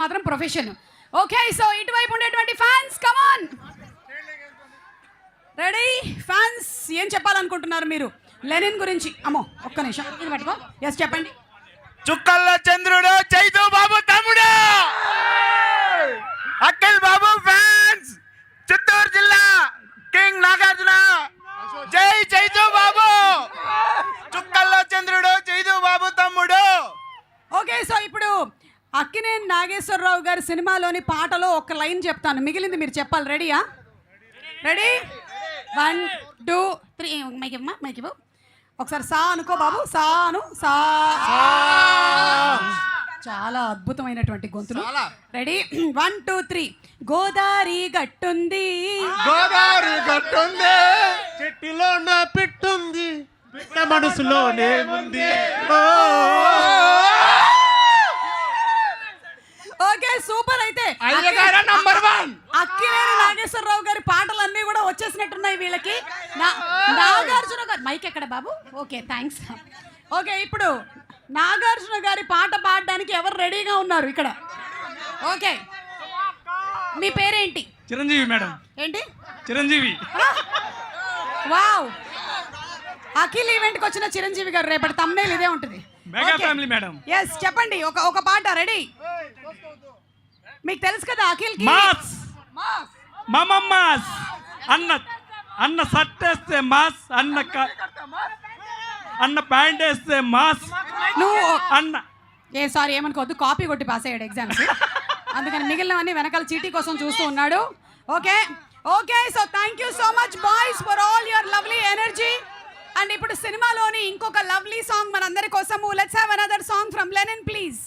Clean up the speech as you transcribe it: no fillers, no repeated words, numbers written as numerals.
మాత్రం profession. Okay, so ఇటువైపు ఉండేటువంటి ఫ్యాన్స్ కమాన్, రెడీ? ఫ్యాన్స్ ఏం చెప్పాలనుకుంటున్నారు మీరు లెనిన్ గురించి? అమ్మో ఒక్క నిమిషం ఇది పట్టుకో. ఎస్ చెప్పండి. చుక్కల్లో చంద్రుడు, చైతు బాబు తమ్ముడు, అఖిల్ బాబు ఫ్యాన్స్, చిత్తూరు జిల్లా కింగ్ నాగార్జున, జై చైతు బాబు. చుక్కల్లో చంద్రుడు, చైతు బాబు తమ్ముడు. ఓకే, సో ఇప్పుడు అక్కినేని నాగేశ్వరరావు గారి సినిమాలోని పాటలో ఒక లైన్ చెప్తాను, మిగిలింది మీరు చెప్పాలి. రెడీయా? రెడీ? 1 2 3. మైక్ ఇవ్వమ్మా, మైక్ ఇవ్వు. ఒకసారి సా అనుకో బాబు, సా అను, సా. చాలా అద్భుతమైనటువంటి గొంతులు. రెడీ? 1 2 3. గోదావరి గట్టుంది, గోదావరి గట్టుంది, చెట్టులో నా పిట్టుంది, పిట్ట మనసులోనే ఉంది. Okay super. అయితే నంబర్ 1 అక్కినేని నాగేశ్వరరావు గారి పాటలన్నీ కూడా వచ్చేసినట్టున్నాయి వీళ్ళకి. నాగార్జున గారు మైక్ ఎక్కడ బాబు? Okay thanks. ఓకే, ఇప్పుడు నాగార్జున గారి పాట పాడడానికి ఎవరు రెడీగా ఉన్నారు ఇక్కడ? ఓకే, మీ పేరేంటి? చిరంజీవి మేడం. ఏంటి? చిరంజీవి. వావ్, అఖిల్ ఈవెంట్కి వచ్చిన చిరంజీవి గారు. రేపటి తమ్నేల్ ఇదే ఉంటుంది. Mega family madam. ఎస్ చెప్పండి, ఒక పాట. రెడీ? మీకు తెలుసు కదా అఖిల్ మాస్ మాస్ అన్న షర్ట్ వేస్తే మాస్, అన్న ప్యాంట్ వేస్తే మాస్. నువ్వు అన్న సారీ ఏమనుకోవద్దు, కాపీ కొట్టి పాస్ అయ్యాడు ఎగ్జామ్స్, అందుకని మిగిలినవన్నీ వెనకాల చీటీ కోసం చూస్తూ ఉన్నాడు. Okay okay, so thank you so much boys for all your lovely energy. And ఇప్పుడు సినిమాలోని ఇంకొక లవ్లీ సాంగ్ మనందరి కోసము. Let's have another song from Lenin please.